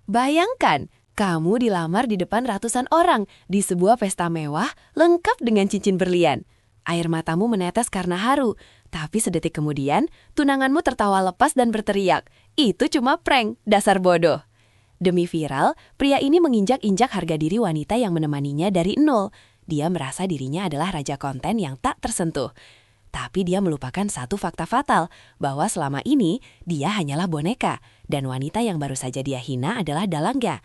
Bayangkan, kamu dilamar di depan ratusan orang di sebuah pesta mewah lengkap dengan cincin berlian. Air matamu menetes karena haru, tapi sedetik kemudian tunanganmu tertawa lepas dan berteriak, "Itu cuma prank, dasar bodoh." Demi viral, pria ini menginjak-injak harga diri wanita yang menemaninya dari nol. Dia merasa dirinya adalah raja konten yang tak tersentuh. Tapi dia melupakan satu fakta fatal, bahwa selama ini dia hanyalah boneka, dan wanita yang baru saja dia hina adalah dalangga.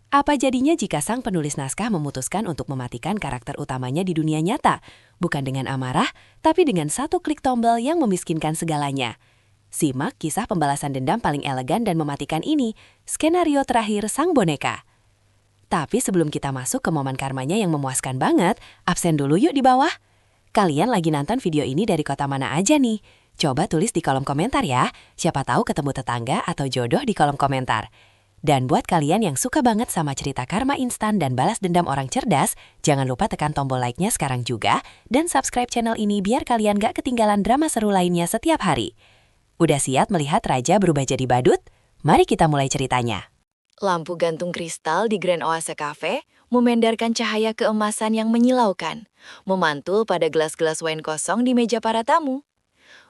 Apa jadinya jika sang penulis naskah memutuskan untuk mematikan karakter utamanya di dunia nyata? Bukan dengan amarah, tapi dengan satu klik tombol yang memiskinkan segalanya. Simak kisah pembalasan dendam paling elegan dan mematikan ini, skenario terakhir sang boneka. Tapi sebelum kita masuk ke momen karmanya yang memuaskan banget, absen dulu yuk di bawah. Kalian lagi nonton video ini dari kota mana aja nih? Coba tulis di kolom komentar ya, siapa tahu ketemu tetangga atau jodoh di kolom komentar. Dan buat kalian yang suka banget sama cerita karma instan dan balas dendam orang cerdas, jangan lupa tekan tombol like-nya sekarang juga, dan subscribe channel ini biar kalian gak ketinggalan drama seru lainnya setiap hari. Udah siap melihat raja berubah jadi badut? Mari kita mulai ceritanya. Lampu gantung kristal di Grand Oase Cafe memandarkan cahaya keemasan yang menyilaukan, memantul pada gelas-gelas wine kosong di meja para tamu.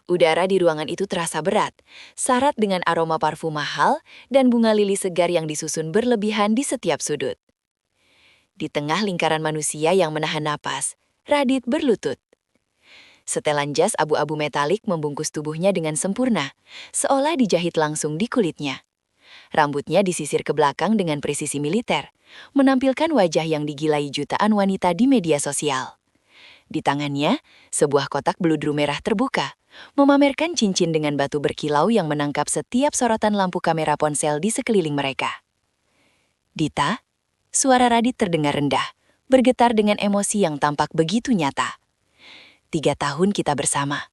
Udara di ruangan itu terasa berat, syarat dengan aroma parfum mahal dan bunga lili segar yang disusun berlebihan di setiap sudut. Di tengah lingkaran manusia yang menahan napas, Radit berlutut. Setelan jas abu-abu metalik membungkus tubuhnya dengan sempurna, seolah dijahit langsung di kulitnya. Rambutnya disisir ke belakang dengan presisi militer, menampilkan wajah yang digilai jutaan wanita di media sosial. Di tangannya, sebuah kotak beludru merah terbuka, memamerkan cincin dengan batu berkilau yang menangkap setiap sorotan lampu kamera ponsel di sekeliling mereka. "Dita," suara Radit terdengar rendah, bergetar dengan emosi yang tampak begitu nyata. "3 tahun kita bersama.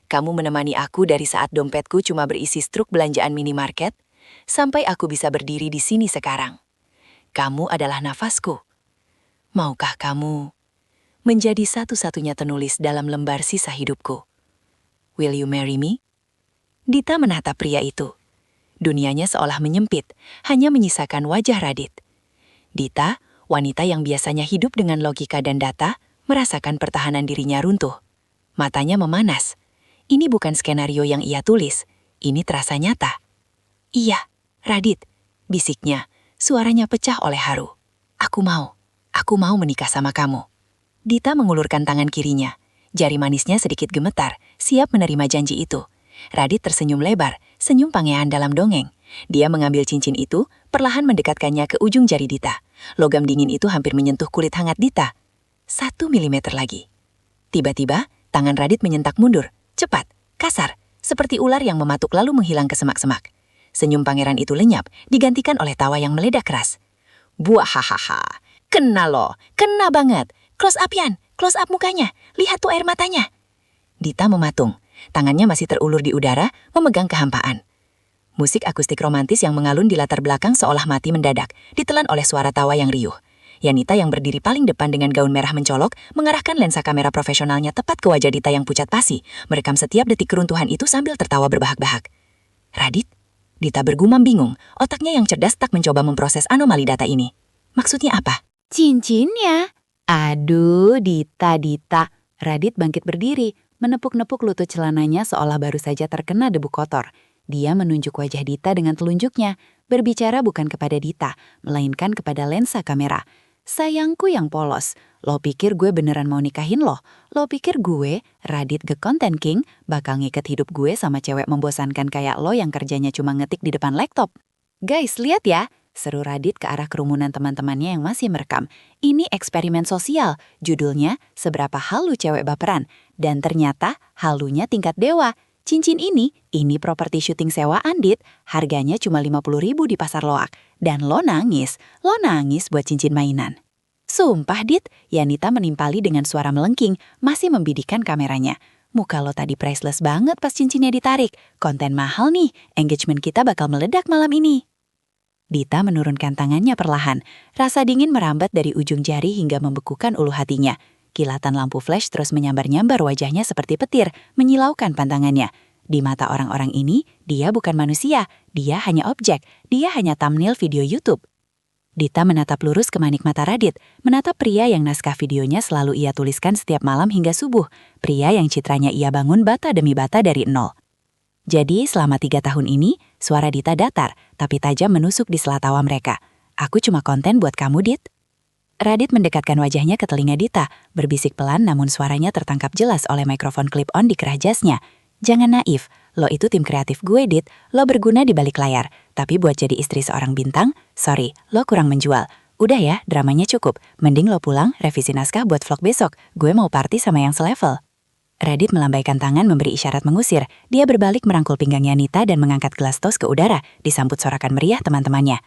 Kamu menemani aku dari saat dompetku cuma berisi struk belanjaan minimarket, sampai aku bisa berdiri di sini sekarang. Kamu adalah nafasku. Maukah kamu menjadi satu-satunya penulis dalam lembar sisa hidupku? Will you marry me?" Dita menatap pria itu. Dunianya seolah menyempit, hanya menyisakan wajah Radit. Dita, wanita yang biasanya hidup dengan logika dan data, merasakan pertahanan dirinya runtuh. Matanya memanas. Ini bukan skenario yang ia tulis, ini terasa nyata. "Iya, Radit," bisiknya, suaranya pecah oleh haru. Aku mau menikah sama kamu." Dita mengulurkan tangan kirinya. Jari manisnya sedikit gemetar, siap menerima janji itu. Radit tersenyum lebar, senyum pangean dalam dongeng. Dia mengambil cincin itu, perlahan mendekatkannya ke ujung jari Dita. Logam dingin itu hampir menyentuh kulit hangat Dita. 1 milimeter lagi. Tiba-tiba, tangan Radit menyentak mundur, cepat, kasar, seperti ular yang mematuk lalu menghilang ke semak-semak. Senyum pangeran itu lenyap, digantikan oleh tawa yang meledak keras. "Buah hahaha, kena lo, kena banget. Close up Yan, close up mukanya, lihat tuh air matanya." Dita mematung, tangannya masih terulur di udara, memegang kehampaan. Musik akustik romantis yang mengalun di latar belakang seolah mati mendadak, ditelan oleh suara tawa yang riuh. Yanita yang berdiri paling depan dengan gaun merah mencolok, mengarahkan lensa kamera profesionalnya tepat ke wajah Dita yang pucat pasi, merekam setiap detik keruntuhan itu sambil tertawa berbahak-bahak. "Radit?" Dita bergumam bingung, otaknya yang cerdas tak mencoba memproses anomali data ini. Maksudnya apa? "Cincinnya." "Aduh, Dita. Radit bangkit berdiri, menepuk-nepuk lutut celananya seolah baru saja terkena debu kotor. Dia menunjuk wajah Dita dengan telunjuknya, berbicara bukan kepada Dita, melainkan kepada lensa kamera. "Sayangku yang polos, lo pikir gue beneran mau nikahin lo? Lo pikir gue, Radit the Content King, bakal ngiket hidup gue sama cewek membosankan kayak lo yang kerjanya cuma ngetik di depan laptop? Guys, lihat ya," seru Radit ke arah kerumunan teman-temannya yang masih merekam. "Ini eksperimen sosial, judulnya Seberapa Halu Cewek Baperan. Dan ternyata halunya tingkat dewa. Cincin ini properti syuting sewaan, Dit. Harganya cuma 50.000 di pasar loak. Dan lo nangis buat cincin mainan." "Sumpah, Dit," Yanita menimpali dengan suara melengking, masih membidikan kameranya. "Muka lo tadi priceless banget pas cincinnya ditarik. Konten mahal nih, engagement kita bakal meledak malam ini." Dita menurunkan tangannya perlahan. Rasa dingin merambat dari ujung jari hingga membekukan ulu hatinya. Kilatan lampu flash terus menyambar-nyambar wajahnya seperti petir, menyilaukan pandangannya. Di mata orang-orang ini, dia bukan manusia, dia hanya objek, dia hanya thumbnail video YouTube. Dita menatap lurus ke manik mata Radit, menatap pria yang naskah videonya selalu ia tuliskan setiap malam hingga subuh, pria yang citranya ia bangun bata demi bata dari nol. Jadi selama 3 tahun ini, suara Dita datar, tapi tajam menusuk di sela tawa mereka. Aku cuma konten buat kamu, Dit. Radit mendekatkan wajahnya ke telinga Dita, berbisik pelan namun suaranya tertangkap jelas oleh mikrofon clip-on di kerah jasnya. Jangan naif, lo itu tim kreatif gue, Dit. Lo berguna di balik layar. Tapi buat jadi istri seorang bintang, sorry, lo kurang menjual. Udah ya, dramanya cukup. Mending lo pulang, revisi naskah buat vlog besok. Gue mau party sama yang selevel. Radit melambaikan tangan memberi isyarat mengusir. Dia berbalik merangkul pinggangnya Nita dan mengangkat gelas tos ke udara, disambut sorakan meriah teman-temannya.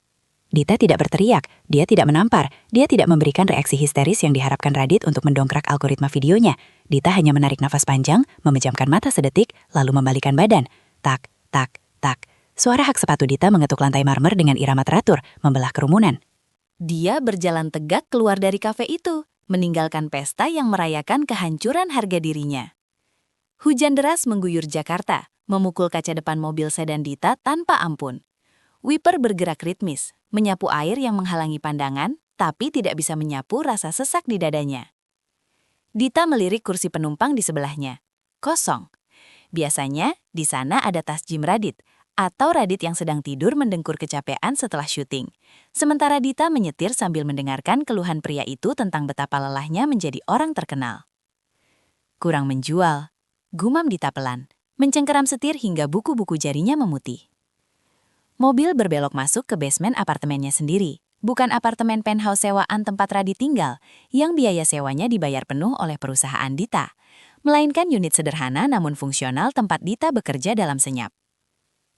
Dita tidak berteriak, dia tidak menampar, dia tidak memberikan reaksi histeris yang diharapkan Radit untuk mendongkrak algoritma videonya. Dita hanya menarik nafas panjang, memejamkan mata sedetik, lalu membalikan badan. Tak, tak, tak. Suara hak sepatu Dita mengetuk lantai marmer dengan irama teratur, membelah kerumunan. Dia berjalan tegak keluar dari kafe itu, meninggalkan pesta yang merayakan kehancuran harga dirinya. Hujan deras mengguyur Jakarta, memukul kaca depan mobil sedan Dita tanpa ampun. Wiper bergerak ritmis, menyapu air yang menghalangi pandangan, tapi tidak bisa menyapu rasa sesak di dadanya. Dita melirik kursi penumpang di sebelahnya. Kosong. Biasanya, di sana ada tas gym Radit, atau Radit yang sedang tidur mendengkur kecapean setelah syuting. Sementara Dita menyetir sambil mendengarkan keluhan pria itu tentang betapa lelahnya menjadi orang terkenal. Kurang menjual, gumam Dita pelan, mencengkeram setir hingga buku-buku jarinya memutih. Mobil berbelok masuk ke basement apartemennya sendiri, bukan apartemen penthouse sewaan tempat Radit tinggal, yang biaya sewanya dibayar penuh oleh perusahaan Dita, melainkan unit sederhana namun fungsional tempat Dita bekerja dalam senyap.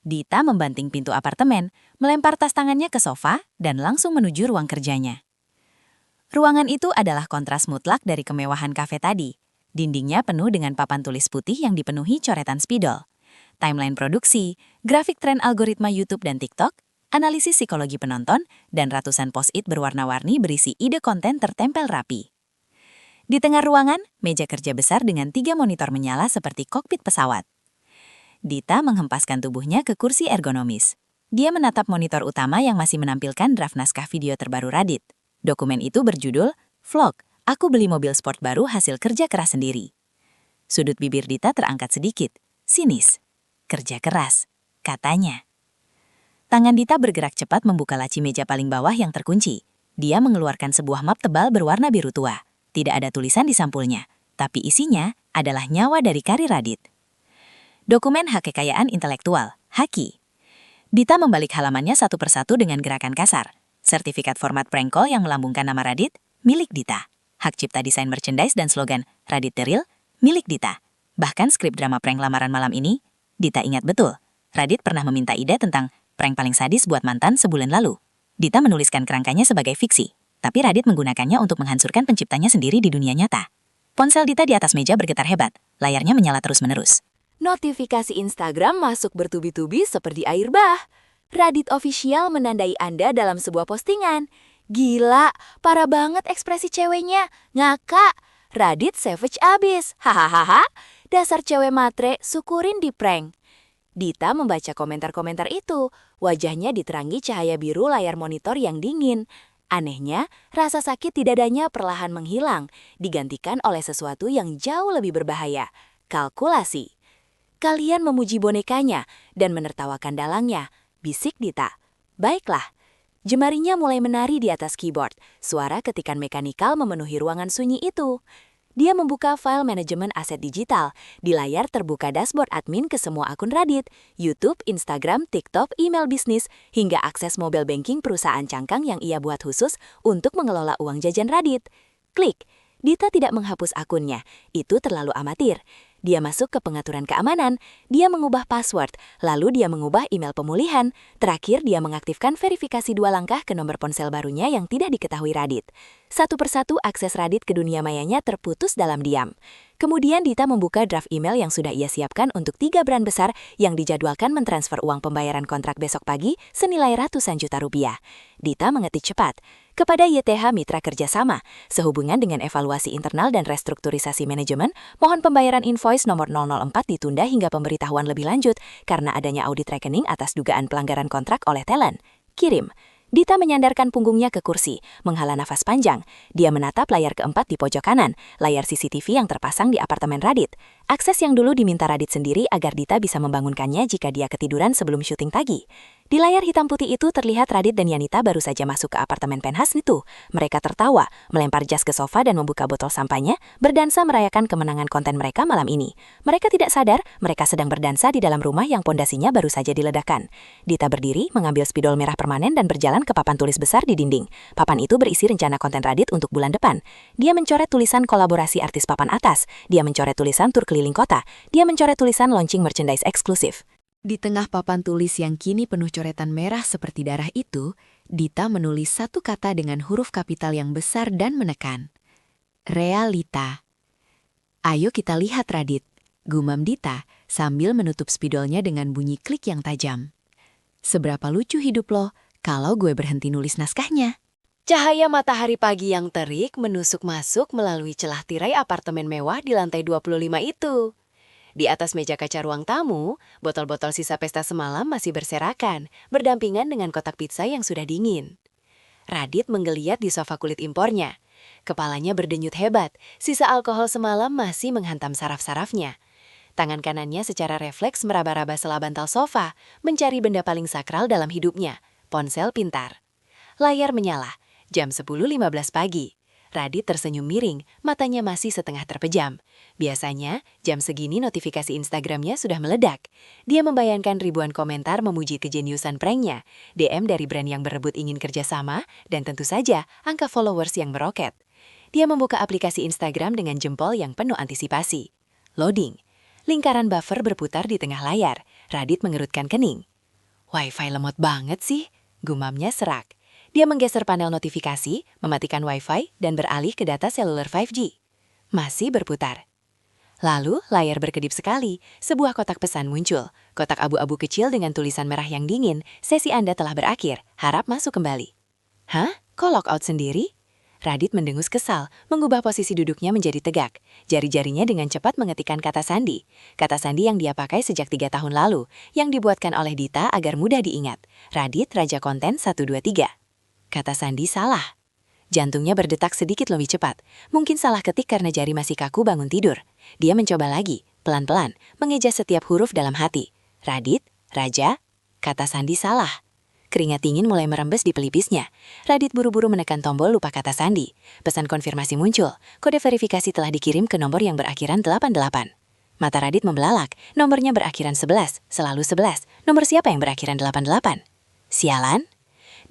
Dita membanting pintu apartemen, melempar tas tangannya ke sofa, dan langsung menuju ruang kerjanya. Ruangan itu adalah kontras mutlak dari kemewahan kafe tadi. Dindingnya penuh dengan papan tulis putih yang dipenuhi coretan spidol. Timeline produksi, grafik tren algoritma YouTube dan TikTok, analisis psikologi penonton, dan ratusan post-it berwarna-warni berisi ide konten tertempel rapi. Di tengah ruangan, meja kerja besar dengan 3 monitor menyala seperti kokpit pesawat. Dita menghempaskan tubuhnya ke kursi ergonomis. Dia menatap monitor utama yang masih menampilkan draft naskah video terbaru Radit. Dokumen itu berjudul, Vlog, Aku Beli Mobil Sport Baru Hasil Kerja Keras Sendiri. Sudut bibir Dita terangkat sedikit, sinis. Kerja keras, katanya. Tangan Dita bergerak cepat membuka laci meja paling bawah yang terkunci. Dia mengeluarkan sebuah map tebal berwarna biru tua. Tidak ada tulisan di sampulnya, tapi isinya adalah nyawa dari karir Radit. Dokumen hak kekayaan intelektual, Haki. Dita membalik halamannya satu persatu dengan gerakan kasar. Sertifikat format prank call yang melambungkan nama Radit, milik Dita. Hak cipta desain merchandise dan slogan Radit The Real, milik Dita. Bahkan skrip drama prank lamaran malam ini, Dita ingat betul, Radit pernah meminta ide tentang prank paling sadis buat mantan sebulan lalu. Dita menuliskan kerangkanya sebagai fiksi, tapi Radit menggunakannya untuk menghancurkan penciptanya sendiri di dunia nyata. Ponsel Dita di atas meja bergetar hebat, layarnya menyala terus-menerus. Notifikasi Instagram masuk bertubi-tubi seperti air bah. Radit Official menandai Anda dalam sebuah postingan. Gila, parah banget ekspresi ceweknya. Ngakak, Radit savage abis. Hahaha. Dasar cewek matre, syukurin di prank. Dita membaca komentar-komentar itu. Wajahnya diterangi cahaya biru layar monitor yang dingin. Anehnya, rasa sakit di dadanya perlahan menghilang, digantikan oleh sesuatu yang jauh lebih berbahaya. Kalkulasi. Kalian memuji bonekanya dan menertawakan dalangnya, bisik Dita. Baiklah. Jemarinya mulai menari di atas keyboard. Suara ketikan mekanikal memenuhi ruangan sunyi itu. Dia membuka file manajemen aset digital. Di layar terbuka dashboard admin ke semua akun Radit, YouTube, Instagram, TikTok, email bisnis, hingga akses mobile banking perusahaan cangkang yang ia buat khusus untuk mengelola uang jajan Radit. Klik. Dita tidak menghapus akunnya. Itu terlalu amatir. Dia masuk ke pengaturan keamanan, dia mengubah password, lalu dia mengubah email pemulihan. Terakhir, dia mengaktifkan verifikasi 2 langkah ke nomor ponsel barunya yang tidak diketahui Radit. Satu persatu akses Radit ke dunia mayanya terputus dalam diam. Kemudian Dita membuka draft email yang sudah ia siapkan untuk 3 brand besar yang dijadwalkan mentransfer uang pembayaran kontrak besok pagi senilai ratusan juta rupiah. Dita mengetik cepat. Kepada YTH Mitra Kerjasama, sehubungan dengan evaluasi internal dan restrukturisasi manajemen, mohon pembayaran invoice nomor 004 ditunda hingga pemberitahuan lebih lanjut karena adanya audit rekening atas dugaan pelanggaran kontrak oleh talent. Kirim. Dita menyandarkan punggungnya ke kursi, menghela nafas panjang. Dia menatap layar keempat di pojok kanan, layar CCTV yang terpasang di apartemen Radit. Akses yang dulu diminta Radit sendiri agar Dita bisa membangunkannya jika dia ketiduran sebelum syuting pagi. Di layar hitam putih itu terlihat Radit dan Yanita baru saja masuk ke apartemen penthouse itu. Mereka tertawa, melempar jas ke sofa dan membuka botol sampahnya, berdansa merayakan kemenangan konten mereka malam ini. Mereka tidak sadar, mereka sedang berdansa di dalam rumah yang pondasinya baru saja diledakkan. Dita berdiri, mengambil spidol merah permanen dan berjalan ke papan tulis besar di dinding. Papan itu berisi rencana konten Radit untuk bulan depan. Dia mencoret tulisan kolaborasi artis papan atas, dia mencoret tulisan tur keliling kota, dia mencoret tulisan launching merchandise eksklusif. Di tengah papan tulis yang kini penuh coretan merah seperti darah itu, Dita menulis satu kata dengan huruf kapital yang besar dan menekan. Realita. Ayo kita lihat Radit, gumam Dita sambil menutup spidolnya dengan bunyi klik yang tajam. Seberapa lucu hidup lo kalau gue berhenti nulis naskahnya? Cahaya matahari pagi yang terik menusuk masuk melalui celah tirai apartemen mewah di lantai 25 itu. Di atas meja kaca ruang tamu, botol-botol sisa pesta semalam masih berserakan, berdampingan dengan kotak pizza yang sudah dingin. Radit menggeliat di sofa kulit impornya. Kepalanya berdenyut hebat, sisa alkohol semalam masih menghantam saraf-sarafnya. Tangan kanannya secara refleks meraba-raba sela bantal sofa, mencari benda paling sakral dalam hidupnya, ponsel pintar. Layar menyala, jam 10.15 pagi. Radit tersenyum miring, matanya masih setengah terpejam. Biasanya, jam segini notifikasi Instagramnya sudah meledak. Dia membayangkan ribuan komentar memuji kejeniusan pranknya, DM dari brand yang berebut ingin kerjasama, dan tentu saja angka followers yang meroket. Dia membuka aplikasi Instagram dengan jempol yang penuh antisipasi. Loading. Lingkaran buffer berputar di tengah layar. Radit mengerutkan kening. Wi-Fi lemot banget sih, gumamnya serak. Dia menggeser panel notifikasi, mematikan Wi-Fi, dan beralih ke data seluler 5G. Masih berputar. Lalu, layar berkedip sekali, sebuah kotak pesan muncul. Kotak abu-abu kecil dengan tulisan merah yang dingin, sesi Anda telah berakhir, harap masuk kembali. Hah? Kok logout sendiri? Radit mendengus kesal, mengubah posisi duduknya menjadi tegak. Jari-jarinya dengan cepat mengetikkan kata sandi. Kata sandi yang dia pakai sejak 3 tahun lalu, yang dibuatkan oleh Dita agar mudah diingat. Radit Raja Konten 123. Kata sandi salah. Jantungnya berdetak sedikit lebih cepat. Mungkin salah ketik karena jari masih kaku bangun tidur. Dia mencoba lagi, pelan-pelan, mengeja setiap huruf dalam hati. Radit, Raja, kata sandi salah. Keringat dingin mulai merembes di pelipisnya. Radit buru-buru menekan tombol lupa kata sandi. Pesan konfirmasi muncul. Kode verifikasi telah dikirim ke nomor yang berakhiran 88. Mata Radit membelalak. Nomornya berakhiran 11, selalu 11. Nomor siapa yang berakhiran 88? Sialan?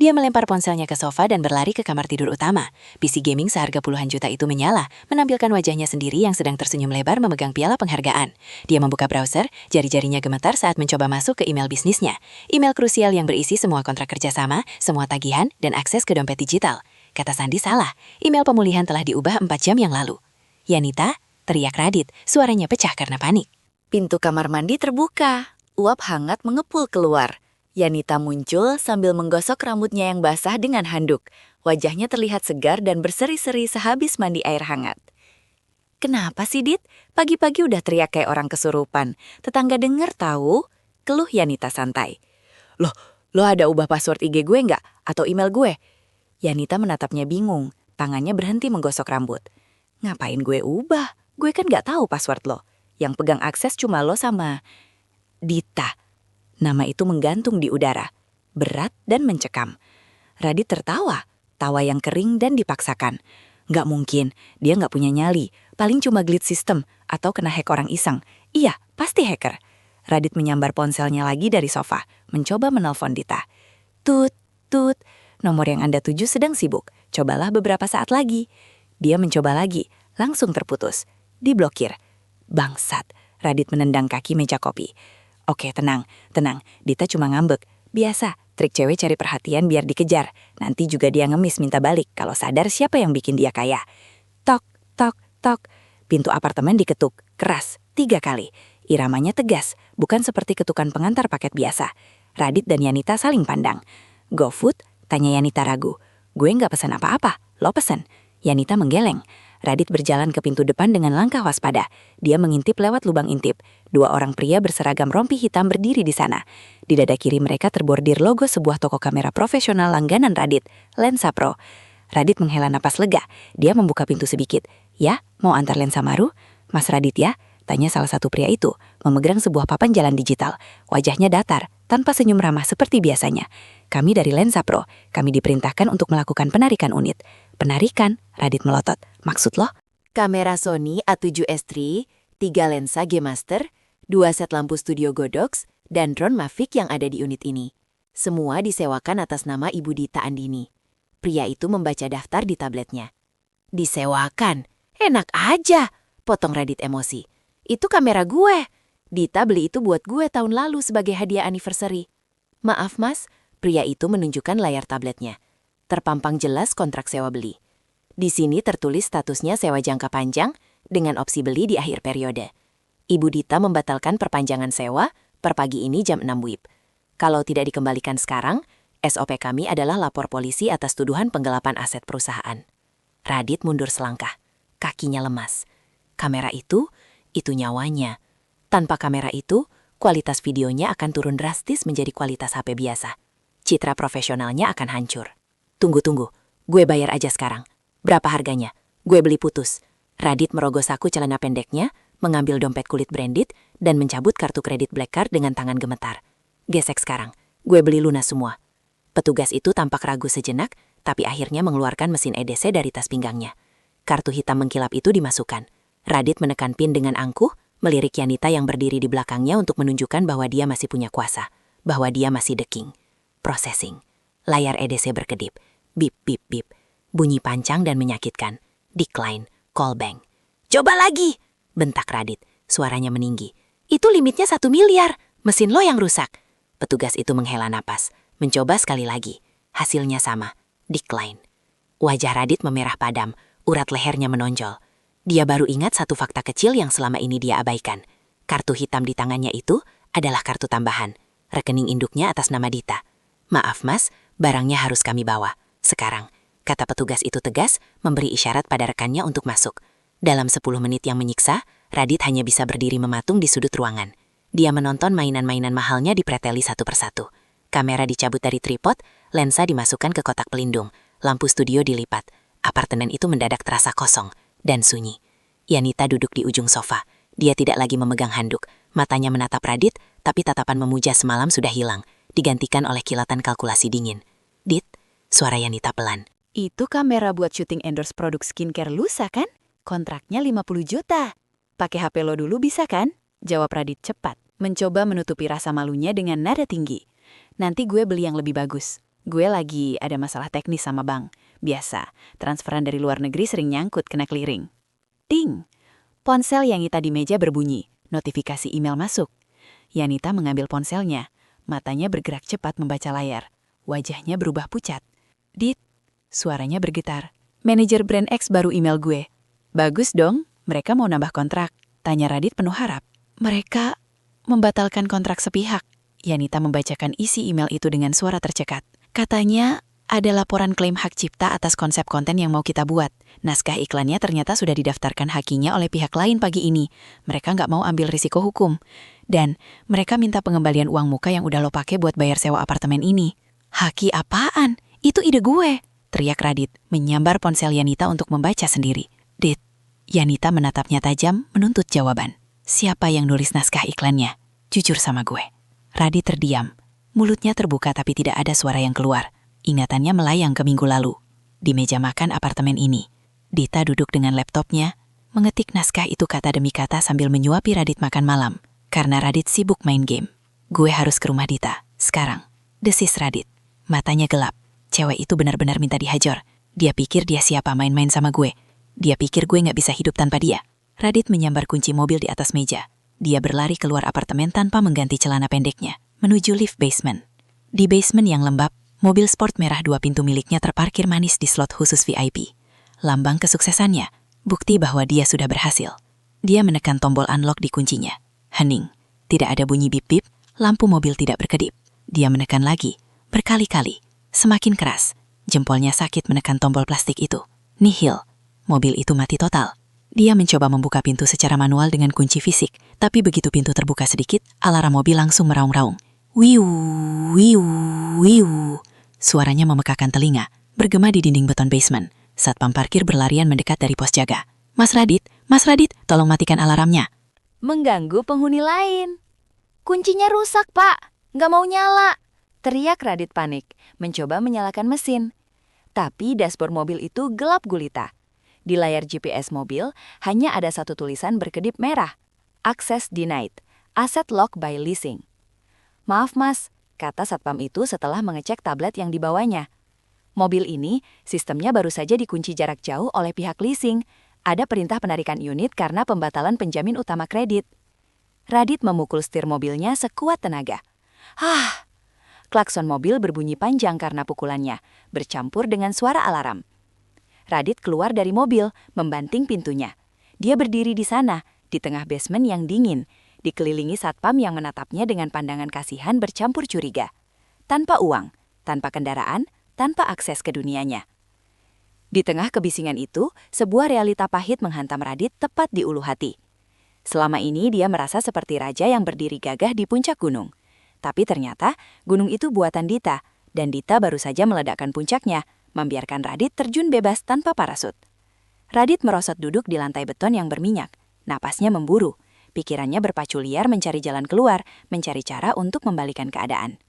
Dia melempar ponselnya ke sofa dan berlari ke kamar tidur utama. PC gaming seharga puluhan juta itu menyala, menampilkan wajahnya sendiri yang sedang tersenyum lebar memegang piala penghargaan. Dia membuka browser, jari-jarinya gemetar saat mencoba masuk ke email bisnisnya. Email krusial yang berisi semua kontrak kerjasama, semua tagihan, dan akses ke dompet digital. Kata sandi salah, email pemulihan telah diubah 4 jam yang lalu. Yanita, teriak Radit, suaranya pecah karena panik. Pintu kamar mandi terbuka, uap hangat mengepul keluar. Yanita muncul sambil menggosok rambutnya yang basah dengan handuk. Wajahnya terlihat segar dan berseri-seri sehabis mandi air hangat. Kenapa sih, Dit? Pagi-pagi udah teriak kayak orang kesurupan. Tetangga denger tahu? Keluh Yanita santai. Lo ada ubah password IG gue nggak? Atau email gue? Yanita menatapnya bingung. Tangannya berhenti menggosok rambut. Ngapain gue ubah? Gue kan nggak tahu password lo. Yang pegang akses cuma lo sama Dita. Nama itu menggantung di udara, berat dan mencekam. Radit tertawa, tawa yang kering dan dipaksakan. Nggak mungkin, dia nggak punya nyali, paling cuma glitch system atau kena hack orang iseng. Iya, pasti hacker. Radit menyambar ponselnya lagi dari sofa, mencoba menelpon Dita. Tut, tut, nomor yang Anda tuju sedang sibuk, cobalah beberapa saat lagi. Dia mencoba lagi, langsung terputus. Diblokir. Bangsat, Radit menendang kaki meja kopi. Oke, tenang. Dita cuma ngambek. Biasa, trik cewek cari perhatian biar dikejar. Nanti juga dia ngemis minta balik kalau sadar siapa yang bikin dia kaya. Tok, tok, tok. Pintu apartemen diketuk, keras, 3 kali. Iramanya tegas, bukan seperti ketukan pengantar paket biasa. Radit dan Yanita saling pandang. GoFood? Tanya Yanita ragu. Gue nggak pesan apa-apa, lo pesen. Yanita menggeleng. Radit berjalan ke pintu depan dengan langkah waspada. Dia mengintip lewat lubang intip. 2 orang pria berseragam rompi hitam berdiri di sana. Di dada kiri mereka terbordir logo sebuah toko kamera profesional langganan Radit, Lensa Pro. Radit menghela napas lega. Dia membuka pintu sedikit. Ya, mau antar lensa Maru? Mas Radit ya? Tanya salah satu pria itu, memegang sebuah papan jalan digital. Wajahnya datar, tanpa senyum ramah seperti biasanya. Kami dari Lensa Pro. Kami diperintahkan untuk melakukan penarikan unit. Penarikan? Radit melotot. Maksud lo? Kamera Sony A7S III, 3 lensa G Master, 2 set lampu studio Godox, dan drone Mavic yang ada di unit ini. Semua disewakan atas nama Ibu Dita Andini. Pria itu membaca daftar di tabletnya. Disewakan? Enak aja, potong Radit emosi. Itu kamera gue. Dita beli itu buat gue tahun lalu sebagai hadiah anniversary. Maaf mas, pria itu menunjukkan layar tabletnya. Terpampang jelas kontrak sewa beli. Di sini tertulis statusnya sewa jangka panjang dengan opsi beli di akhir periode. Ibu Dita membatalkan perpanjangan sewa per pagi ini jam 6 WIB. Kalau tidak dikembalikan sekarang, SOP kami adalah lapor polisi atas tuduhan penggelapan aset perusahaan. Radit mundur selangkah. Kakinya lemas. Kamera itu nyawanya. Tanpa kamera itu, kualitas videonya akan turun drastis menjadi kualitas HP biasa. Citra profesionalnya akan hancur. Tunggu, gue bayar aja sekarang. Berapa harganya? Gue beli putus. Radit merogoh saku celana pendeknya, mengambil dompet kulit branded, dan mencabut kartu kredit Black Card dengan tangan gemetar. Gesek sekarang. Gue beli lunas semua. Petugas itu tampak ragu sejenak, tapi akhirnya mengeluarkan mesin EDC dari tas pinggangnya. Kartu hitam mengkilap itu dimasukkan. Radit menekan pin dengan angkuh, melirik Yanita yang berdiri di belakangnya untuk menunjukkan bahwa dia masih punya kuasa, bahwa dia masih deking. Processing. Layar EDC berkedip. Bip, bip, bip. Bunyi pancang dan menyakitkan. Decline. Call bank. Coba lagi! Bentak Radit. Suaranya meninggi. Itu limitnya 1 miliar. Mesin lo yang rusak. Petugas itu menghela napas. Mencoba sekali lagi. Hasilnya sama. Decline. Wajah Radit memerah padam. Urat lehernya menonjol. Dia baru ingat satu fakta kecil yang selama ini dia abaikan. Kartu hitam di tangannya itu adalah kartu tambahan. Rekening induknya atas nama Dita. Maaf mas, barangnya harus kami bawa. Sekarang. Kata petugas itu tegas, memberi isyarat pada rekannya untuk masuk. Dalam 10 menit yang menyiksa, Radit hanya bisa berdiri mematung di sudut ruangan. Dia menonton mainan-mainan mahalnya dipreteli satu persatu. Kamera dicabut dari tripod, lensa dimasukkan ke kotak pelindung, lampu studio dilipat. Apartemen itu mendadak terasa kosong dan sunyi. Yanita duduk di ujung sofa. Dia tidak lagi memegang handuk. Matanya menatap Radit, tapi tatapan memuja semalam sudah hilang, digantikan oleh kilatan kalkulasi dingin. Dit, suara Yanita pelan. Itu kamera buat syuting endorse produk skincare Lusa kan? Kontraknya 50 juta. Pakai HP lo dulu bisa kan? Jawab Radit cepat, mencoba menutupi rasa malunya dengan nada tinggi. Nanti gue beli yang lebih bagus. Gue lagi ada masalah teknis sama bank. Biasa, transferan dari luar negeri sering nyangkut kena clearing. Ding! Ponsel Yanita di meja berbunyi. Notifikasi email masuk. Yanita mengambil ponselnya. Matanya bergerak cepat membaca layar. Wajahnya berubah pucat. Dit! Suaranya bergetar. Manajer brand X baru email gue. Bagus dong, mereka mau nambah kontrak. Tanya Radit penuh harap. Mereka membatalkan kontrak sepihak. Yanita membacakan isi email itu dengan suara tercekat. Katanya ada laporan klaim hak cipta atas konsep konten yang mau kita buat. Naskah iklannya ternyata sudah didaftarkan hakinya oleh pihak lain pagi ini. Mereka nggak mau ambil risiko hukum. Dan mereka minta pengembalian uang muka yang udah lo pakai buat bayar sewa apartemen ini. Haki apaan? Itu ide gue. Teriak Radit, menyambar ponsel Yanita untuk membaca sendiri. Dit, Yanita menatapnya tajam, menuntut jawaban. Siapa yang nulis naskah iklannya? Jujur sama gue. Radit terdiam. Mulutnya terbuka tapi tidak ada suara yang keluar. Ingatannya melayang ke minggu lalu. Di meja makan apartemen ini, Dita duduk dengan laptopnya, mengetik naskah itu kata demi kata sambil menyuapi Radit makan malam. Karena Radit sibuk main game. Gue harus ke rumah Dita, sekarang. Desis Radit. Matanya gelap. Cewek itu benar-benar minta dihajar. Dia pikir dia siapa main-main sama gue. Dia pikir gue nggak bisa hidup tanpa dia. Radit menyambar kunci mobil di atas meja. Dia berlari keluar apartemen tanpa mengganti celana pendeknya, menuju lift basement. Di basement yang lembab, mobil sport merah 2 pintu miliknya terparkir manis di slot khusus VIP. Lambang kesuksesannya, bukti bahwa dia sudah berhasil. Dia menekan tombol unlock di kuncinya. Hening. Tidak ada bunyi bip-bip, lampu mobil tidak berkedip. Dia menekan lagi, berkali-kali. Semakin keras. Jempolnya sakit menekan tombol plastik itu. Nihil. Mobil itu mati total. Dia mencoba membuka pintu secara manual dengan kunci fisik, tapi begitu pintu terbuka sedikit, alarm mobil langsung meraung-raung. Wiu, wiu, wiu. Suaranya memekakan telinga, bergema di dinding beton basement. Satpam parkir berlarian mendekat dari pos jaga. Mas Radit, tolong matikan alarmnya. Mengganggu penghuni lain. Kuncinya rusak, Pak. Nggak mau nyala. Teriak Radit panik, mencoba menyalakan mesin. Tapi dashboard mobil itu gelap gulita. Di layar GPS mobil, hanya ada satu tulisan berkedip merah. Access denied. Asset lock by leasing. Maaf mas, kata satpam itu setelah mengecek tablet yang dibawanya. Mobil ini, sistemnya baru saja dikunci jarak jauh oleh pihak leasing. Ada perintah penarikan unit karena pembatalan penjamin utama kredit. Radit memukul setir mobilnya sekuat tenaga. Klakson mobil berbunyi panjang karena pukulannya, bercampur dengan suara alarm. Radit keluar dari mobil, membanting pintunya. Dia berdiri di sana, di tengah basement yang dingin, dikelilingi satpam yang menatapnya dengan pandangan kasihan bercampur curiga. Tanpa uang, tanpa kendaraan, tanpa akses ke dunianya. Di tengah kebisingan itu, sebuah realita pahit menghantam Radit tepat di ulu hati. Selama ini dia merasa seperti raja yang berdiri gagah di puncak gunung. Tapi ternyata gunung itu buatan Dita, dan Dita baru saja meledakkan puncaknya, membiarkan Radit terjun bebas tanpa parasut. Radit merosot duduk di lantai beton yang berminyak. Napasnya memburu. Pikirannya berpacu liar mencari jalan keluar, mencari cara untuk membalikan keadaan.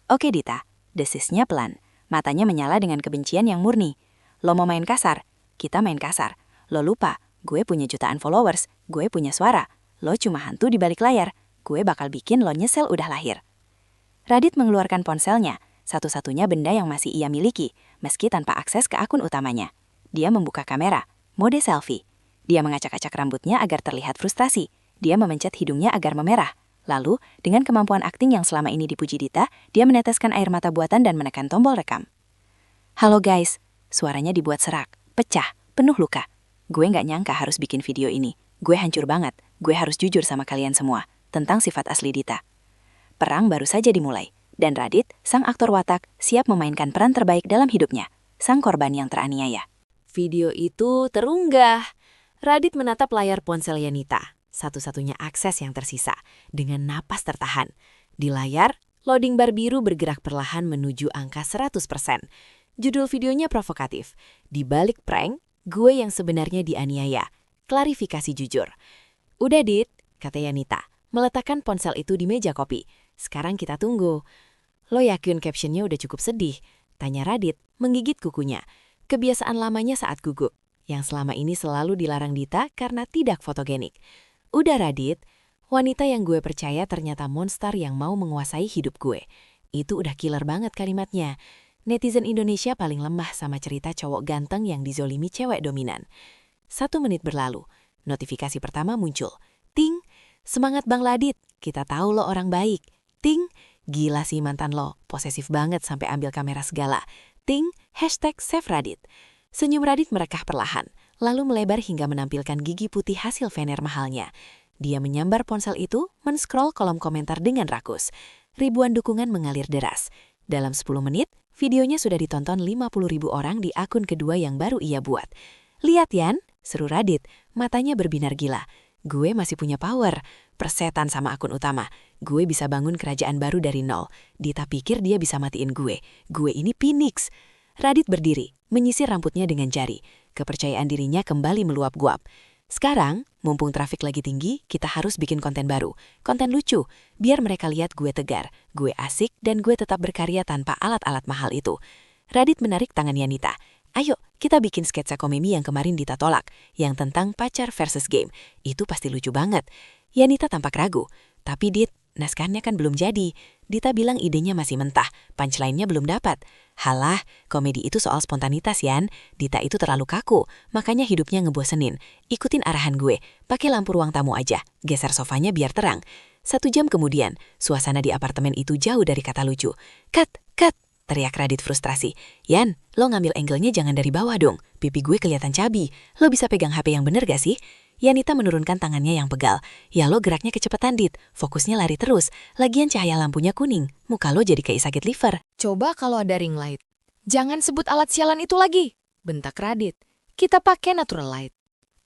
Oke Dita, desisnya pelan. Matanya menyala dengan kebencian yang murni. Lo mau main kasar? Kita main kasar. Lo lupa, gue punya jutaan followers, gue punya suara. Lo cuma hantu di balik layar. Gue bakal bikin lo nyesel udah lahir. Radit mengeluarkan ponselnya, satu-satunya benda yang masih ia miliki, meski tanpa akses ke akun utamanya. Dia membuka kamera, mode selfie. Dia mengacak-acak rambutnya agar terlihat frustrasi. Dia memencet hidungnya agar memerah. Lalu, dengan kemampuan akting yang selama ini dipuji Dita, dia meneteskan air mata buatan dan menekan tombol rekam. Halo guys, suaranya dibuat serak, pecah, penuh luka. Gue nggak nyangka harus bikin video ini. Gue hancur banget. Gue harus jujur sama kalian semua tentang sifat asli Dita. Perang baru saja dimulai, dan Radit, sang aktor watak, siap memainkan peran terbaik dalam hidupnya, sang korban yang teraniaya. Video itu terunggah. Radit menatap layar ponsel Yanita, satu-satunya akses yang tersisa, dengan napas tertahan. Di layar, loading bar biru bergerak perlahan menuju angka 100%. Judul videonya provokatif. Di balik prank, gue yang sebenarnya dianiaya. Klarifikasi jujur. Udah Dit, kata Yanita, meletakkan ponsel itu di meja kopi. Sekarang kita tunggu. Lo yakin captionnya udah cukup sedih? Tanya Radit, menggigit kukunya. Kebiasaan lamanya saat gugup, yang selama ini selalu dilarang Dita karena tidak fotogenik. Udah Radit, wanita yang gue percaya ternyata monster yang mau menguasai hidup gue. Itu udah killer banget kalimatnya. Netizen Indonesia paling lemah sama cerita cowok ganteng yang dizolimi cewek dominan. 1 menit berlalu, notifikasi pertama muncul. Ting, semangat Bang Radit, kita tahu lo orang baik. Ting, gila sih mantan lo, posesif banget sampai ambil kamera segala. Ting, #save Radit. Senyum Radit merekah perlahan, lalu melebar hingga menampilkan gigi putih hasil veneer mahalnya. Dia menyambar ponsel itu, men-scroll kolom komentar dengan rakus. Ribuan dukungan mengalir deras. Dalam 10 menit, videonya sudah ditonton 50.000 orang di akun kedua yang baru ia buat. Lihat Yan, seru Radit, matanya berbinar gila. Gue masih punya power, persetan sama akun utama. Gue bisa bangun kerajaan baru dari nol. Dita pikir dia bisa matiin gue. Gue ini Phoenix. Radit berdiri, menyisir rambutnya dengan jari. Kepercayaan dirinya kembali meluap-guap. Sekarang, mumpung trafik lagi tinggi, kita harus bikin konten baru. Konten lucu, biar mereka lihat gue tegar, gue asik, dan gue tetap berkarya tanpa alat-alat mahal itu. Radit menarik tangan Yanita. Ayo, kita bikin sketsa komedi yang kemarin Dita tolak, yang tentang pacar versus game. Itu pasti lucu banget. Yanita tampak ragu. Tapi Dit, naskahnya kan belum jadi. Dita bilang idenya masih mentah, punchline-nya belum dapat. Halah, komedi itu soal spontanitas Yan. Dita itu terlalu kaku, makanya hidupnya ngebosenin. Ikutin arahan gue, pakai lampu ruang tamu aja, geser sofanya biar terang. 1 jam kemudian, suasana di apartemen itu jauh dari kata lucu. Cut, cut! Teriak Radit frustrasi. Yan, lo ngambil angle-nya jangan dari bawah dong. Pipi gue kelihatan cabi. Lo bisa pegang HP yang bener gak sih? Yanita menurunkan tangannya yang pegal. Ya lo geraknya kecepetan Dit. Fokusnya lari terus. Lagian cahaya lampunya kuning. Muka lo jadi kayak sakit liver. Coba kalau ada ring light. Jangan sebut alat sialan itu lagi, bentak Radit. Kita pakai natural light.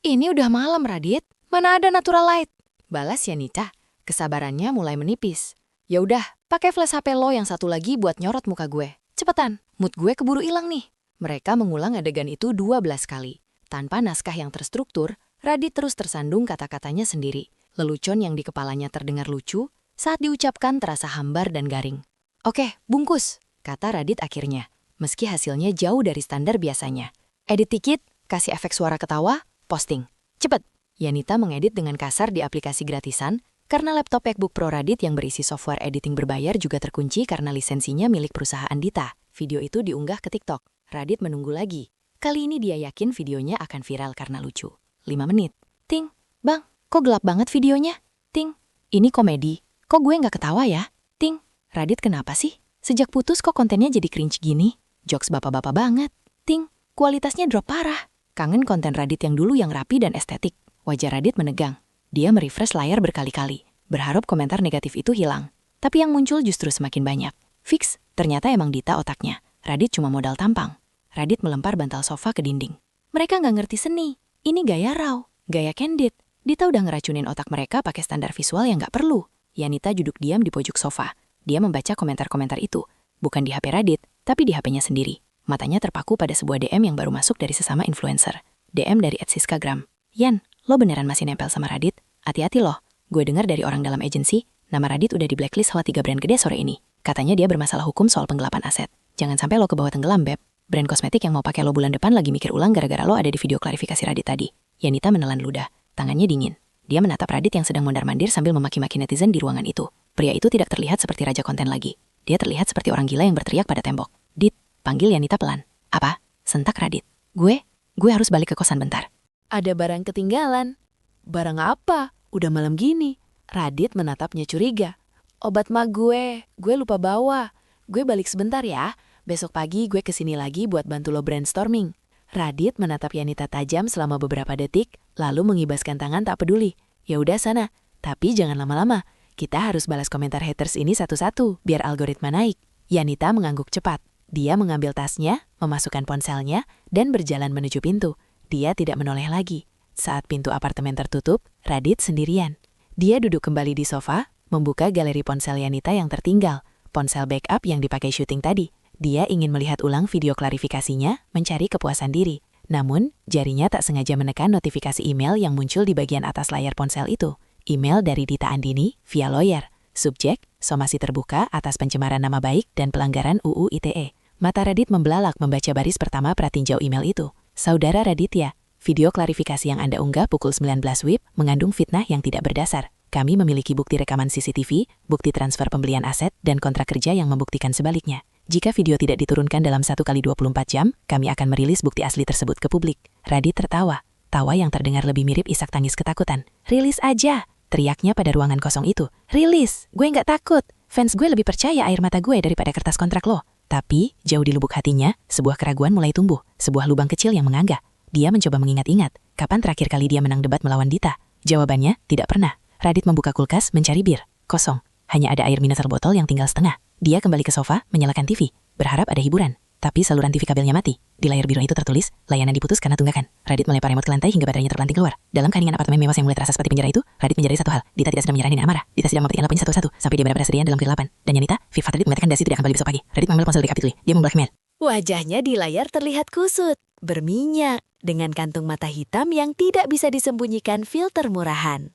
Ini udah malam, Radit. Mana ada natural light? Balas Yanita. Kesabarannya mulai menipis. Ya udah, pakai flash HP lo yang satu lagi buat nyorot muka gue. Cepetan, mood gue keburu hilang nih. Mereka mengulang adegan itu 12 kali. Tanpa naskah yang terstruktur, Radit terus tersandung kata-katanya sendiri. Lelucon yang di kepalanya terdengar lucu, saat diucapkan terasa hambar dan garing. Oke, bungkus, kata Radit akhirnya. Meski hasilnya jauh dari standar biasanya. Edit dikit, kasih efek suara ketawa, posting. Cepet. Yanita mengedit dengan kasar di aplikasi gratisan, karena laptop MacBook Pro Radit yang berisi software editing berbayar juga terkunci karena lisensinya milik perusahaan Dita. Video itu diunggah ke TikTok. Radit menunggu lagi. Kali ini dia yakin videonya akan viral karena lucu. 5 menit. Ting, bang, kok gelap banget videonya? Ting, ini komedi. Kok gue nggak ketawa ya? Ting, Radit kenapa sih? Sejak putus kok kontennya jadi cringe gini? Jokes bapak-bapak banget. Ting, kualitasnya drop parah. Kangen konten Radit yang dulu yang rapi dan estetik. Wajah Radit menegang. Dia merefresh layar berkali-kali. Berharap komentar negatif itu hilang. Tapi yang muncul justru semakin banyak. Fix, ternyata emang Dita otaknya. Radit cuma modal tampang. Radit melempar bantal sofa ke dinding. Mereka nggak ngerti seni. Ini gaya raw, gaya candid. Dita udah ngeracunin otak mereka pakai standar visual yang nggak perlu. Yanita duduk diam di pojok sofa. Dia membaca komentar-komentar itu. Bukan di HP Radit, tapi di HP-nya sendiri. Matanya terpaku pada sebuah DM yang baru masuk dari sesama influencer. DM dari @siskagram. Yan, lo beneran masih nempel sama Radit? Hati-hati loh. Gue dengar dari orang dalam agensi, nama Radit udah di blacklist sama 3 brand gede sore ini. Katanya dia bermasalah hukum soal penggelapan aset. Jangan sampai lo ke bawah tenggelam, Beb. Brand kosmetik yang mau pakai lo bulan depan lagi mikir ulang gara-gara lo ada di video klarifikasi Radit tadi. Yanita menelan ludah. Tangannya dingin. Dia menatap Radit yang sedang mondar-mandir sambil memaki-maki netizen di ruangan itu. Pria itu tidak terlihat seperti raja konten lagi. Dia terlihat seperti orang gila yang berteriak pada tembok. Dit, panggil Yanita pelan. Apa? Sentak Radit. Gue harus balik ke kosan bentar. Ada barang ketinggalan. Barang apa? Udah malam gini. Radit menatapnya curiga. Obat mah gue lupa bawa. Gue balik sebentar ya. Besok pagi gue kesini lagi buat bantu lo brainstorming. Radit menatap Yanita tajam selama beberapa detik, lalu mengibaskan tangan tak peduli. Ya udah sana, tapi jangan lama-lama. Kita harus balas komentar haters ini satu-satu, biar algoritma naik. Yanita mengangguk cepat. Dia mengambil tasnya, memasukkan ponselnya, dan berjalan menuju pintu. Dia tidak menoleh lagi. Saat pintu apartemen tertutup, Radit sendirian. Dia duduk kembali di sofa, membuka galeri ponsel Yanita yang tertinggal, ponsel backup yang dipakai syuting tadi. Dia ingin melihat ulang video klarifikasinya, mencari kepuasan diri. Namun, jarinya tak sengaja menekan notifikasi email yang muncul di bagian atas layar ponsel itu. Email dari Dita Andini via lawyer. Subjek, somasi terbuka atas pencemaran nama baik dan pelanggaran UU ITE. Mata Radit membelalak membaca baris pertama pratinjau email itu. Saudara Raditya, video klarifikasi yang Anda unggah pukul 19 WIB mengandung fitnah yang tidak berdasar. Kami memiliki bukti rekaman CCTV, bukti transfer pembelian aset, dan kontrak kerja yang membuktikan sebaliknya. Jika video tidak diturunkan dalam 1x24 jam, kami akan merilis bukti asli tersebut ke publik. Radit tertawa. Tawa yang terdengar lebih mirip isak tangis ketakutan. Rilis aja, teriaknya pada ruangan kosong itu. Rilis, gue nggak takut. Fans gue lebih percaya air mata gue daripada kertas kontrak lo. Tapi, jauh di lubuk hatinya, sebuah keraguan mulai tumbuh. Sebuah lubang kecil yang menganga. Dia mencoba mengingat-ingat, kapan terakhir kali dia menang debat melawan Dita? Jawabannya, tidak pernah. Radit membuka kulkas, mencari bir. Kosong. Hanya ada air mineral botol yang tinggal setengah. Dia kembali ke sofa, menyalakan TV. Berharap ada hiburan. Tapi saluran TV kabelnya mati. Di layar biru itu tertulis, layanan diputus karena tunggakan. Radit melempar remote ke lantai hingga baterainya terpelanting keluar. Dalam keheningan apartemen mewah yang mulai terasa seperti penjara itu, Radit menyadari satu hal. Dita tidak sedang menyerah dan amarah. Dita sedang memetik lapanya satu-satu, sampai dia benar-benar sendirian dalam kegelapan. Dan Yanita, Viva Radit mengatakan Dasi tidak akan balik besok pagi. Radit mengambil ponsel backup itu. Dia memblackmail. Wajahnya di layar terlihat kusut, berminyak, dengan kantung mata hitam yang tidak bisa disembunyikan filter murahan.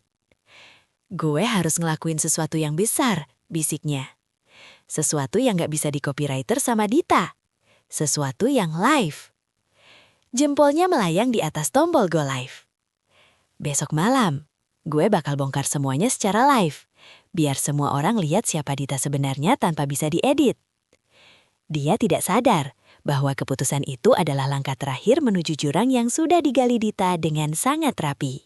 Gue harus ngelakuin sesuatu yang besar, bisiknya. Sesuatu yang gak bisa di-copywriter sama Dita. Sesuatu yang live. Jempolnya melayang di atas tombol Go Live. Besok malam, gue bakal bongkar semuanya secara live. Biar semua orang lihat siapa Dita sebenarnya tanpa bisa diedit. Dia tidak sadar bahwa keputusan itu adalah langkah terakhir menuju jurang yang sudah digali Dita dengan sangat rapi.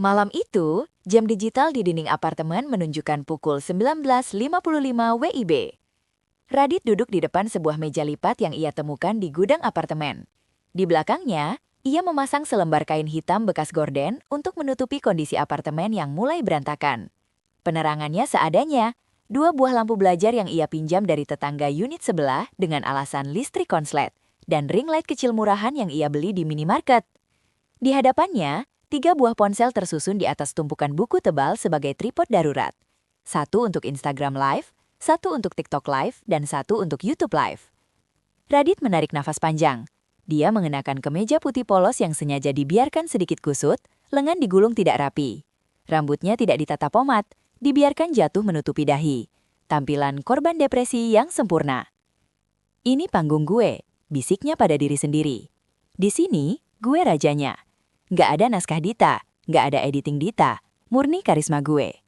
Malam itu, jam digital di dinding apartemen menunjukkan pukul 19.55 WIB. Radit duduk di depan sebuah meja lipat yang ia temukan di gudang apartemen. Di belakangnya, ia memasang selembar kain hitam bekas gorden untuk menutupi kondisi apartemen yang mulai berantakan. Penerangannya seadanya, 2 buah lampu belajar yang ia pinjam dari tetangga unit sebelah dengan alasan listrik konslet, dan ring light kecil murahan yang ia beli di minimarket. Di hadapannya, 3 buah ponsel tersusun di atas tumpukan buku tebal sebagai tripod darurat. 1 untuk Instagram Live, 1 untuk TikTok Live, dan 1 untuk YouTube Live. Radit menarik nafas panjang. Dia mengenakan kemeja putih polos yang sengaja dibiarkan sedikit kusut, lengan digulung tidak rapi. Rambutnya tidak ditata pomade, dibiarkan jatuh menutupi dahi. Tampilan korban depresi yang sempurna. Ini panggung gue, bisiknya pada diri sendiri. Di sini, gue rajanya. Nggak ada naskah Dita, nggak ada editing Dita, murni karisma gue.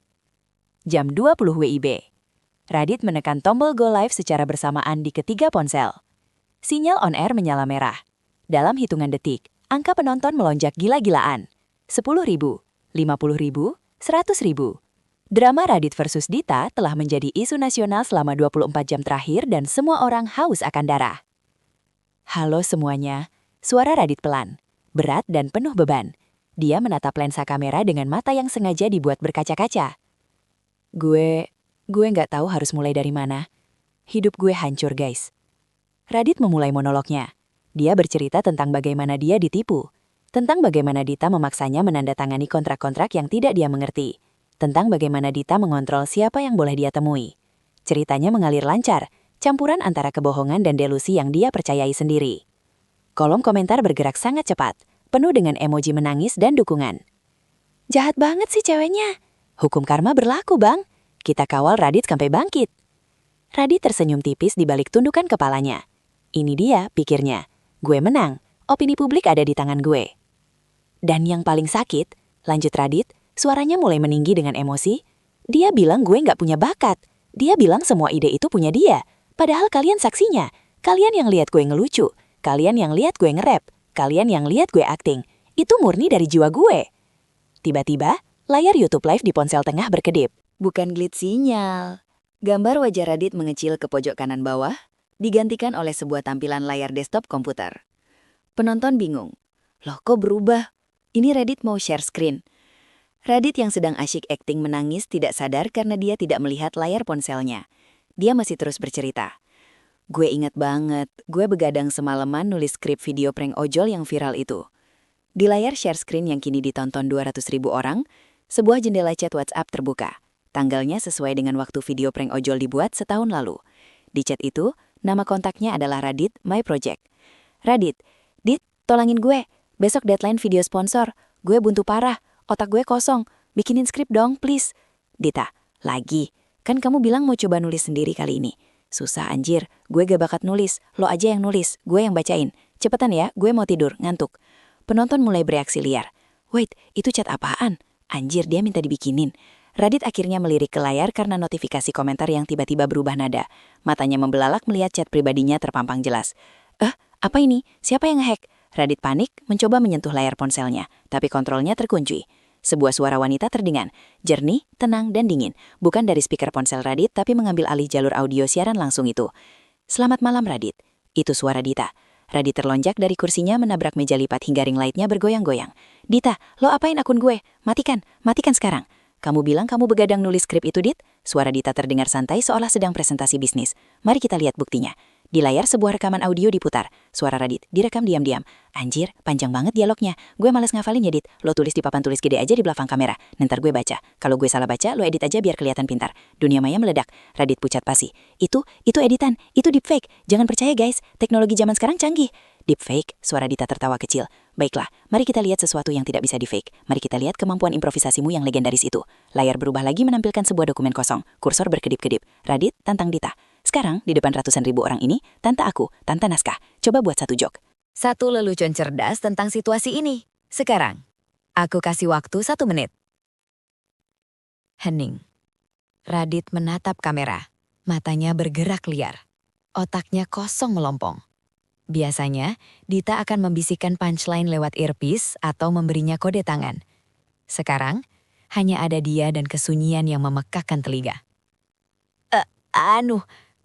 Jam 20 WIB. Radit menekan tombol Go Live secara bersamaan di ketiga ponsel. Sinyal on air menyala merah. Dalam hitungan detik, angka penonton melonjak gila-gilaan. 10.000, 50.000, 100.000. Drama Radit versus Dita telah menjadi isu nasional selama 24 jam terakhir dan semua orang haus akan darah. Halo semuanya, suara Radit pelan, berat dan penuh beban. Dia menatap lensa kamera dengan mata yang sengaja dibuat berkaca-kaca. Gue nggak tahu harus mulai dari mana. Hidup gue hancur, guys. Radit memulai monolognya. Dia bercerita tentang bagaimana dia ditipu, tentang bagaimana Dita memaksanya menandatangani kontrak-kontrak yang tidak dia mengerti, tentang bagaimana Dita mengontrol siapa yang boleh dia temui. Ceritanya mengalir lancar, campuran antara kebohongan dan delusi yang dia percayai sendiri. Kolom komentar bergerak sangat cepat, penuh dengan emoji menangis dan dukungan. Jahat banget sih ceweknya. Hukum karma berlaku, Bang. Kita kawal Radit sampai bangkit. Radit tersenyum tipis di balik tundukan kepalanya. Ini dia, pikirnya. Gue menang, opini publik ada di tangan gue. Dan yang paling sakit, lanjut Radit, suaranya mulai meninggi dengan emosi. Dia bilang gue nggak punya bakat. Dia bilang semua ide itu punya dia. Padahal kalian saksinya. Kalian yang lihat gue ngelucu. Kalian yang lihat gue nge-rap. Kalian yang lihat gue acting. Itu murni dari jiwa gue. Tiba-tiba, layar YouTube Live di ponsel tengah berkedip. Bukan glitch sinyal. Gambar wajah Radit mengecil ke pojok kanan bawah, digantikan oleh sebuah tampilan layar desktop komputer. Penonton bingung. Loh kok berubah? Ini Radit mau share screen. Radit yang sedang asyik acting menangis tidak sadar karena dia tidak melihat layar ponselnya. Dia masih terus bercerita. Gue ingat banget, gue begadang semalaman nulis skrip video prank ojol yang viral itu. Di layar share screen yang kini ditonton 200.000 orang, sebuah jendela chat WhatsApp terbuka. Tanggalnya sesuai dengan waktu video prank ojol dibuat setahun lalu. Di chat itu, nama kontaknya adalah Radit My Project. Radit, Dit, tolongin gue. Besok deadline video sponsor. Gue buntu parah. Otak gue kosong. Bikinin skrip dong, please. Dita, lagi. Kan kamu bilang mau coba nulis sendiri kali ini. Susah anjir, gue gak bakat nulis. Lo aja yang nulis, gue yang bacain. Cepetan ya, gue mau tidur, ngantuk. Penonton mulai bereaksi liar. Wait, itu chat apaan? Anjir, dia minta dibikinin. Radit akhirnya melirik ke layar karena notifikasi komentar yang tiba-tiba berubah nada. Matanya membelalak melihat chat pribadinya terpampang jelas. Apa ini? Siapa yang ngehack? Radit panik, mencoba menyentuh layar ponselnya, tapi kontrolnya terkunci. Sebuah suara wanita terdengar, jernih, tenang, dan dingin. Bukan dari speaker ponsel Radit, tapi mengambil alih jalur audio siaran langsung itu. Selamat malam, Radit. Itu suara Dita. Radit terlonjak dari kursinya menabrak meja lipat hingga ring lightnya bergoyang-goyang. Dita, lo apain akun gue? Matikan sekarang. Kamu bilang kamu begadang nulis skrip itu, Dit? Suara Dita terdengar santai seolah sedang presentasi bisnis. Mari kita lihat buktinya. Di layar sebuah rekaman audio diputar. Suara Radit direkam diam-diam. Anjir, panjang banget dialognya. Gue males ngafalin ya, Dit. Lo tulis di papan tulis gede aja di belakang kamera. Ntar gue baca. Kalau gue salah baca, lo edit aja biar kelihatan pintar. Dunia maya meledak. Radit pucat pasi. Itu editan. Itu deepfake. Jangan percaya, guys. Teknologi zaman sekarang canggih. Deepfake, suara Dita tertawa kecil. Baiklah, mari kita lihat sesuatu yang tidak bisa di-fake. Mari kita lihat kemampuan improvisasimu yang legendaris itu. Layar berubah lagi menampilkan sebuah dokumen kosong. Kursor berkedip-kedip. Radit, tantang Dita. Sekarang, di depan ratusan ribu orang ini, tante aku, tante naskah. Coba buat satu joke. Satu lelucon cerdas tentang situasi ini. Sekarang, aku kasih waktu 1 menit. Hening. Radit menatap kamera. Matanya bergerak liar. Otaknya kosong melompong. Biasanya, Dita akan membisikkan punchline lewat earpiece atau memberinya kode tangan. Sekarang, hanya ada dia dan kesunyian yang memekakkan telinga.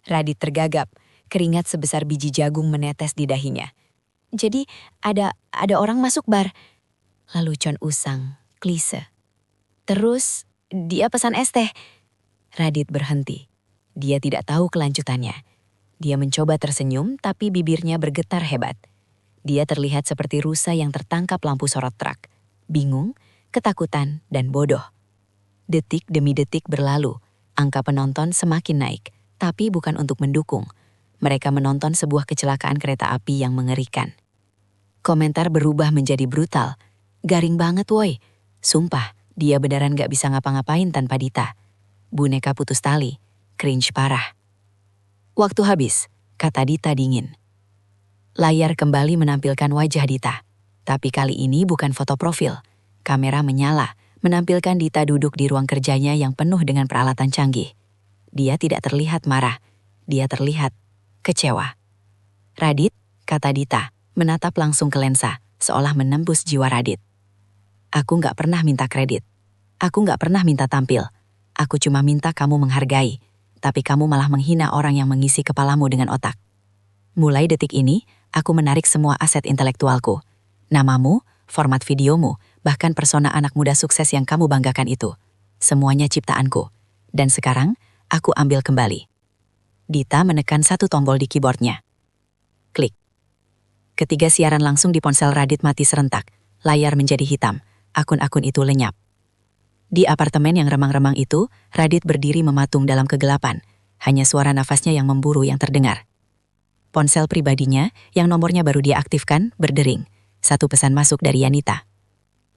Radit tergagap. Keringat sebesar biji jagung menetes di dahinya. Jadi, ada orang masuk bar. Lelucon usang, klise. Terus, dia pesan es teh. Radit berhenti. Dia tidak tahu kelanjutannya. Dia mencoba tersenyum, tapi bibirnya bergetar hebat. Dia terlihat seperti rusa yang tertangkap lampu sorot truk. Bingung, ketakutan, dan bodoh. Detik demi detik berlalu. Angka penonton semakin naik, tapi bukan untuk mendukung. Mereka menonton sebuah kecelakaan kereta api yang mengerikan. Komentar berubah menjadi brutal. Garing banget woi. Sumpah, dia beneran gak bisa ngapa-ngapain tanpa Dita. Boneka putus tali. Cringe parah. Waktu habis, kata Dita dingin. Layar kembali menampilkan wajah Dita. Tapi kali ini bukan foto profil. Kamera menyala, menampilkan Dita duduk di ruang kerjanya yang penuh dengan peralatan canggih. Dia tidak terlihat marah. Dia terlihat kecewa. Radit, kata Dita, menatap langsung ke lensa, seolah menembus jiwa Radit. Aku gak pernah minta kredit. Aku gak pernah minta tampil. Aku cuma minta kamu menghargai. Tapi kamu malah menghina orang yang mengisi kepalamu dengan otak. Mulai detik ini, aku menarik semua aset intelektualku. Namamu, format videomu, bahkan persona anak muda sukses yang kamu banggakan itu. Semuanya ciptaanku. Dan sekarang, aku ambil kembali. Dita menekan satu tombol di keyboardnya. Klik. Ketiga siaran langsung di ponsel Radit mati serentak. Layar menjadi hitam. Akun-akun itu lenyap. Di apartemen yang remang-remang itu, Radit berdiri mematung dalam kegelapan. Hanya suara nafasnya yang memburu yang terdengar. Ponsel pribadinya, yang nomornya baru dia aktifkan, berdering. Satu pesan masuk dari Yanita.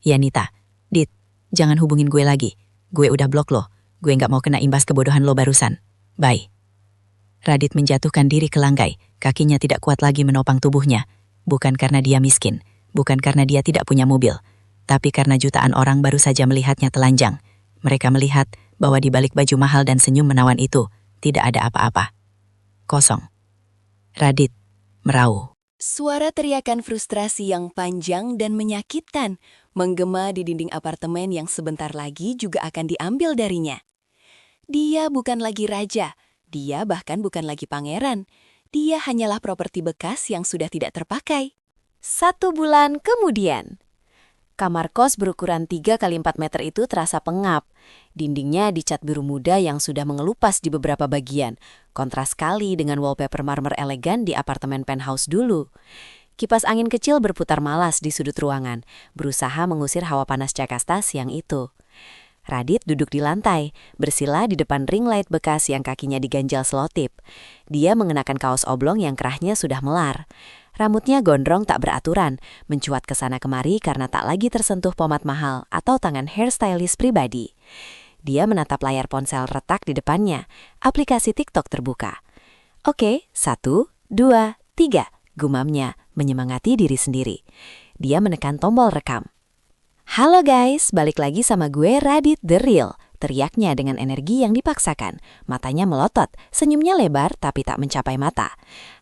Yanita, Dit, jangan hubungin gue lagi. Gue udah blok lo. Gue gak mau kena imbas kebodohan lo barusan. Bye. Radit menjatuhkan diri ke lantai. Kakinya tidak kuat lagi menopang tubuhnya. Bukan karena dia miskin. Bukan karena dia tidak punya mobil. Tapi karena jutaan orang baru saja melihatnya telanjang. Mereka melihat bahwa di balik baju mahal dan senyum menawan itu, tidak ada apa-apa. Kosong. Radit meraung. Suara teriakan frustrasi yang panjang dan menyakitkan menggema di dinding apartemen yang sebentar lagi juga akan diambil darinya. Dia bukan lagi raja, dia bahkan bukan lagi pangeran. Dia hanyalah properti bekas yang sudah tidak terpakai. 1 bulan kemudian. Kamar kos berukuran 3 kali 4 meter itu terasa pengap. Dindingnya dicat biru muda yang sudah mengelupas di beberapa bagian. Kontras sekali dengan wallpaper marmer elegan di apartemen penthouse dulu. Kipas angin kecil berputar malas di sudut ruangan, berusaha mengusir hawa panas Jakarta siang itu. Radit duduk di lantai, bersila di depan ring light bekas yang kakinya diganjal selotip. Dia mengenakan kaos oblong yang kerahnya sudah melar. Rambutnya gondrong tak beraturan, mencuat ke sana kemari karena tak lagi tersentuh pomade mahal atau tangan hairstylist pribadi. Dia menatap layar ponsel retak di depannya, aplikasi TikTok terbuka. Oke, 1, 2, 3, gumamnya, menyemangati diri sendiri. Dia menekan tombol rekam. Halo guys, balik lagi sama gue Radit The Real, teriaknya dengan energi yang dipaksakan. Matanya melotot, senyumnya lebar tapi tak mencapai mata.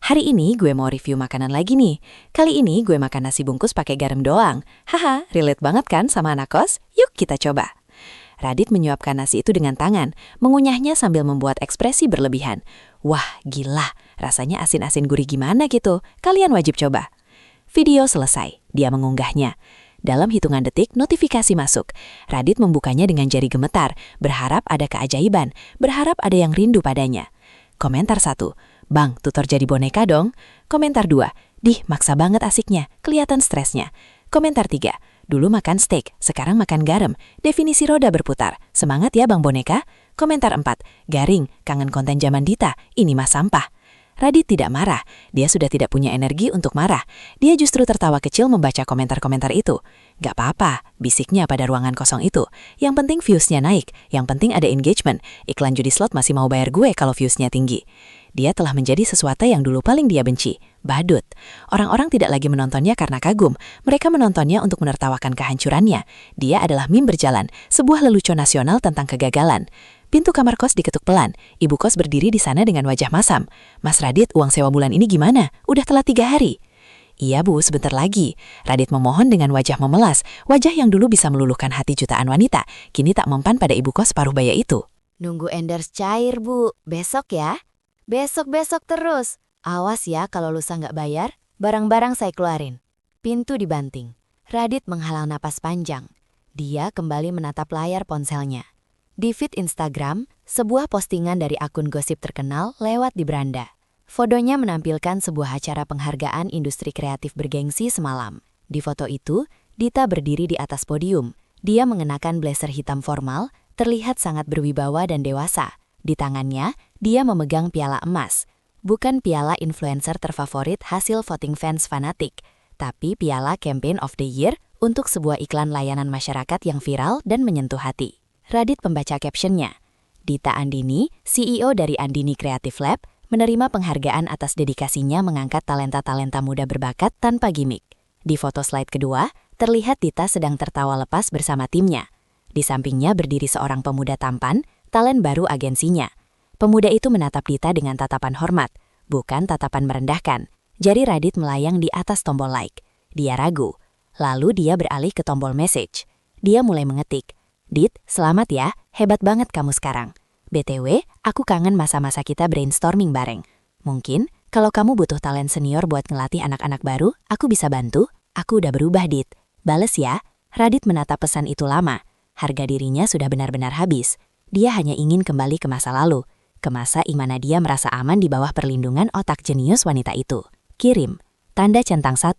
Hari ini gue mau review makanan lagi nih. Kali ini gue makan nasi bungkus pakai garam doang. Haha, relate banget kan sama anak kos? Yuk kita coba. Radit menyuapkan nasi itu dengan tangan, mengunyahnya sambil membuat ekspresi berlebihan. Wah, gila, rasanya asin-asin gurih gimana gitu. Kalian wajib coba. Video selesai, dia mengunggahnya. Dalam hitungan detik, notifikasi masuk. Radit membukanya dengan jari gemetar, berharap ada keajaiban, berharap ada yang rindu padanya. Komentar 1, Bang, tutor jadi boneka dong. Komentar 2, Dih, maksa banget asiknya, kelihatan stresnya. Komentar 3, Dulu makan steak, sekarang makan garam. Definisi roda berputar, semangat ya Bang Boneka. Komentar 4, Garing, kangen konten zaman Dita, ini mah sampah. Radit tidak marah, dia sudah tidak punya energi untuk marah. Dia justru tertawa kecil membaca komentar-komentar itu. Gak apa-apa, bisiknya pada ruangan kosong itu. Yang penting viewsnya naik, yang penting ada engagement. Iklan judi slot masih mau bayar gue kalau viewsnya tinggi. Dia telah menjadi sesuatu yang dulu paling dia benci, badut. Orang-orang tidak lagi menontonnya karena kagum, mereka menontonnya untuk menertawakan kehancurannya. Dia adalah meme berjalan, sebuah lelucon nasional tentang kegagalan. Pintu kamar kos diketuk pelan. Ibu kos berdiri di sana dengan wajah masam. Mas Radit, uang sewa bulan ini gimana? Udah telat 3 hari. Iya bu, sebentar lagi. Radit memohon dengan wajah memelas. Wajah yang dulu bisa meluluhkan hati jutaan wanita, kini tak mempan pada ibu kos paruh baya itu. Nunggu endorse cair bu, besok ya. Besok-besok terus. Awas ya kalau lusa nggak bayar, barang-barang saya keluarin. Pintu dibanting. Radit menghalang napas panjang. Dia kembali menatap layar ponselnya. Di feed Instagram, sebuah postingan dari akun gosip terkenal lewat di beranda. Fotonya menampilkan sebuah acara penghargaan industri kreatif bergengsi semalam. Di foto itu, Dita berdiri di atas podium. Dia mengenakan blazer hitam formal, terlihat sangat berwibawa dan dewasa. Di tangannya, dia memegang piala emas. Bukan piala influencer terfavorit hasil voting fans fanatik, tapi piala Campaign of the Year untuk sebuah iklan layanan masyarakat yang viral dan menyentuh hati. Radit pembaca captionnya. Dita Andini, CEO dari Andini Creative Lab, menerima penghargaan atas dedikasinya mengangkat talenta-talenta muda berbakat tanpa gimmick. Di foto slide kedua, terlihat Dita sedang tertawa lepas bersama timnya. Di sampingnya berdiri seorang pemuda tampan, talent baru agensinya. Pemuda itu menatap Dita dengan tatapan hormat, bukan tatapan merendahkan. Jari Radit melayang di atas tombol like. Dia ragu. Lalu dia beralih ke tombol message. Dia mulai mengetik. Dit, selamat ya, hebat banget kamu sekarang. BTW, aku kangen masa-masa kita brainstorming bareng. Mungkin, kalau kamu butuh talent senior buat ngelatih anak-anak baru, aku bisa bantu. Aku udah berubah, Dit. Bales ya. Radit menatap pesan itu lama. Harga dirinya sudah benar-benar habis. Dia hanya ingin kembali ke masa lalu. Ke masa di mana dia merasa aman di bawah perlindungan otak jenius wanita itu. Kirim. Tanda centang 1.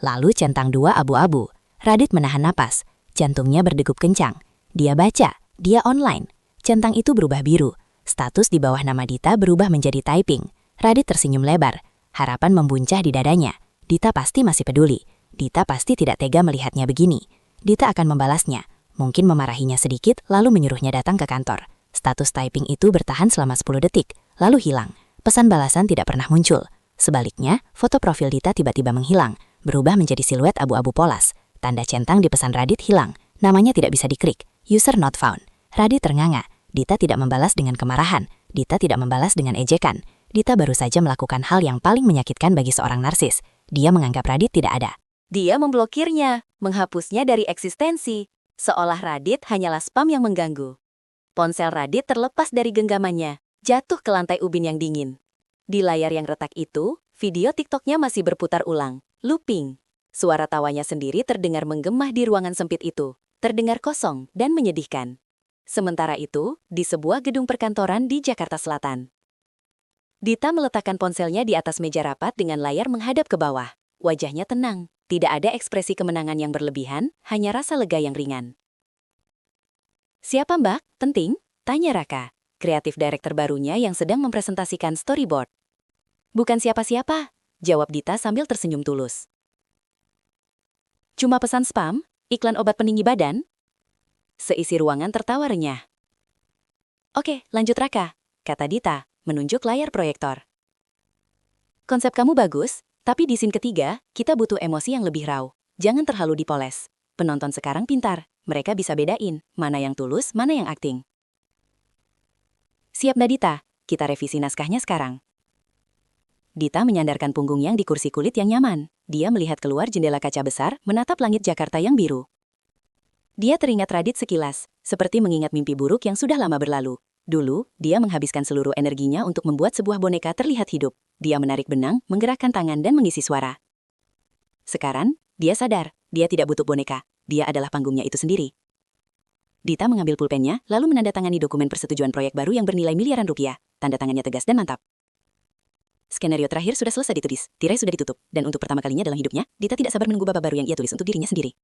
Lalu centang 2 abu-abu. Radit menahan napas. Jantungnya berdegup kencang. Dia baca. Dia online. Centang itu berubah biru. Status di bawah nama Dita berubah menjadi typing. Radit tersenyum lebar. Harapan membuncah di dadanya. Dita pasti masih peduli. Dita pasti tidak tega melihatnya begini. Dita akan membalasnya. Mungkin memarahinya sedikit, lalu menyuruhnya datang ke kantor. Status typing itu bertahan selama 10 detik, lalu hilang. Pesan balasan tidak pernah muncul. Sebaliknya, foto profil Dita tiba-tiba menghilang, berubah menjadi siluet abu-abu polas. Tanda centang di pesan Radit hilang. Namanya tidak bisa diklik. User not found. Radit ternganga. Dita tidak membalas dengan kemarahan. Dita tidak membalas dengan ejekan. Dita baru saja melakukan hal yang paling menyakitkan bagi seorang narsis. Dia menganggap Radit tidak ada. Dia memblokirnya, menghapusnya dari eksistensi, seolah Radit hanyalah spam yang mengganggu. Ponsel Radit terlepas dari genggamannya, jatuh ke lantai ubin yang dingin. Di layar yang retak itu, video TikToknya masih berputar ulang, looping. Suara tawanya sendiri terdengar menggema di ruangan sempit itu, terdengar kosong dan menyedihkan. Sementara itu, di sebuah gedung perkantoran di Jakarta Selatan. Dita meletakkan ponselnya di atas meja rapat dengan layar menghadap ke bawah. Wajahnya tenang, tidak ada ekspresi kemenangan yang berlebihan, hanya rasa lega yang ringan. "Siapa Mbak? Penting?" tanya Raka, kreatif director barunya yang sedang mempresentasikan storyboard. "Bukan siapa-siapa," jawab Dita sambil tersenyum tulus. "Cuma pesan spam, iklan obat peninggi badan?" Seisi ruangan tertawa renyah. "Oke, lanjut Raka," kata Dita, menunjuk layar proyektor. "Konsep kamu bagus, tapi di scene ketiga, kita butuh emosi yang lebih raw. Jangan terlalu dipoles. Penonton sekarang pintar, mereka bisa bedain mana yang tulus, mana yang akting." "Siap Mbak Dita, kita revisi naskahnya sekarang." Dita menyandarkan punggungnya di kursi kulit yang nyaman. Dia melihat keluar jendela kaca besar, menatap langit Jakarta yang biru. Dia teringat Radit sekilas, seperti mengingat mimpi buruk yang sudah lama berlalu. Dulu, dia menghabiskan seluruh energinya untuk membuat sebuah boneka terlihat hidup. Dia menarik benang, menggerakkan tangan dan mengisi suara. Sekarang, dia sadar, dia tidak butuh boneka. Dia adalah panggungnya itu sendiri. Dita mengambil pulpennya, lalu menandatangani dokumen persetujuan proyek baru yang bernilai miliaran rupiah. Tanda tangannya tegas dan mantap. Skenario terakhir sudah selesai ditulis, tirai sudah ditutup, dan untuk pertama kalinya dalam hidupnya, Dita tidak sabar menunggu babak baru yang ia tulis untuk dirinya sendiri.